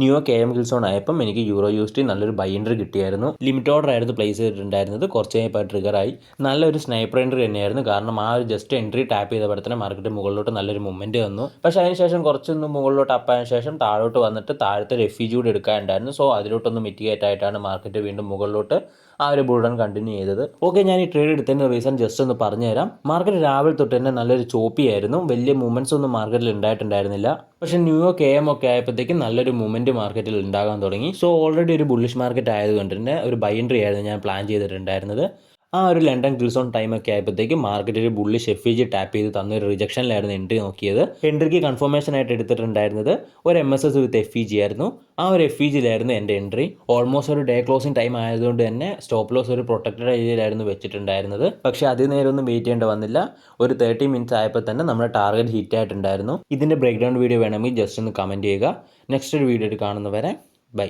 New K M ഗിൽസോൺ ആയപ്പം എനിക്ക് euro യൂസ്റ്റി നല്ലൊരു ബൈ എൻട്രി കിട്ടിയായിരുന്നു. ലിമിറ്റ് ഓർഡർ ആയിരുന്നു പ്ലേസ് ചെയ്തിട്ടുണ്ടായിരുന്നത്. കുറച്ച് കഴിഞ്ഞപ്പോൾ ട്രിഗറായി. നല്ലൊരു സ്നൈപ്പർ എൻട്രി തന്നെയായിരുന്നു. കാരണം ആ ഒരു ജസ്റ്റ് എൻട്രി ടാപ്പ് ചെയ്തപ്പോൾ തന്നെ മാർക്കറ്റ് മുകളിലോട്ട് നല്ലൊരു മൂവ്മെൻറ്റ് വന്നു. പക്ഷേ അതിനുശേഷം കുറച്ചൊന്ന് മുകളിലോട്ട് അപ്പായതിനു ശേഷം താഴോട്ട് വന്നിട്ട് താഴത്തെ റെഫ്യൂജി കൂടി എടുക്കാനുണ്ടായിരുന്നു. സോ അതിലോട്ടൊന്ന് മിറ്റിഗേറ്റ് ആയിട്ടാണ് മാർക്കറ്റ് വീണ്ടും മുകളിലോട്ട് ആ ഒരു ബുൾ റൺ കണ്ടിന്യൂ ചെയ്തത്. ഓക്കെ, ഞാൻ ഈ ട്രേഡ് എടുത്തതിൻ്റെ റീസൺ ജസ്റ്റ് ഒന്ന് പറഞ്ഞുതരാം. മാർക്കറ്റ് രാവിലെ തൊട്ട് തന്നെ നല്ലൊരു ചോപ്പി ആയിരുന്നു. വലിയ മൂവ്മെൻറ്റ്സ് ഒന്നും മാർക്കറ്റിൽ ഉണ്ടായിട്ടുണ്ടായിരുന്നില്ല. പക്ഷേ ന്യൂ കെ എം ഒക്കെ ആയപ്പോഴത്തേക്കും നല്ലൊരു മൂവ്മെൻറ്റ് മാർക്കറ്റിൽ ഉണ്ടാകാൻ തുടങ്ങി. സോ ഓൾറെഡി ഒരു ബുള്ളിഷ് മാർക്കറ്റ് ആയതുകൊണ്ട് തന്നെ ഒരു ബൈ എൻട്രി ആയിരുന്നു ഞാൻ പ്ലാൻ ചെയ്തിട്ടുണ്ടായിരുന്നത്. ആ ഒരു ലണ്ടൻ ഗിൽസോൺ ടൈമൊക്കെ ആയപ്പോഴത്തേക്കും മാർക്കറ്റ് ഒരു ബുള്ളിഷ് എഫ്ഇജി ടാപ്പ് ചെയ്ത് തന്നൊരു റിജക്ഷനിലായിരുന്നു എൻട്രി നോക്കിയത്. എൻട്രിക്ക് കൺഫർമേഷൻ ആയിട്ട് എടുത്തിട്ടുണ്ടായിരുന്നത് ഒരു MSS വിത്ത് എഫ്ഇജി ആയിരുന്നു. ആ ഒരു എഫ്ഇജിയിലായിരുന്നു എൻ്റെ എൻട്രി. ഓൾമോസ്റ്റ് ഒരു ഡേ ക്ലോസിംഗ് ടൈം ആയതുകൊണ്ട് തന്നെ സ്റ്റോപ്പ് ലോസ് ഒരു പ്രൊട്ടക്റ്റഡ് ഏരിയയിലായിരുന്നു വെച്ചിട്ടുണ്ടായിരുന്നത്. പക്ഷേ അതിൽ നേരം ഒന്നും വെയിറ്റ് ചെയ്യേണ്ടി വന്നില്ല. ഒരു 30 മിനിറ്റ്സ് ആയപ്പോൾ തന്നെ നമ്മുടെ ടാർഗറ്റ് ഹിറ്റ് ആയിട്ടുണ്ടായിരുന്നു. ഇതിൻ്റെ ബ്രേക്ക് ഡൗൺ വീഡിയോ വേണമെങ്കിൽ ജസ്റ്റ് ഒന്ന് കമൻറ്റ് ചെയ്യുക. നെക്സ്റ്റ് ഒരു വീഡിയോ കാണുന്നവരെ ബൈ.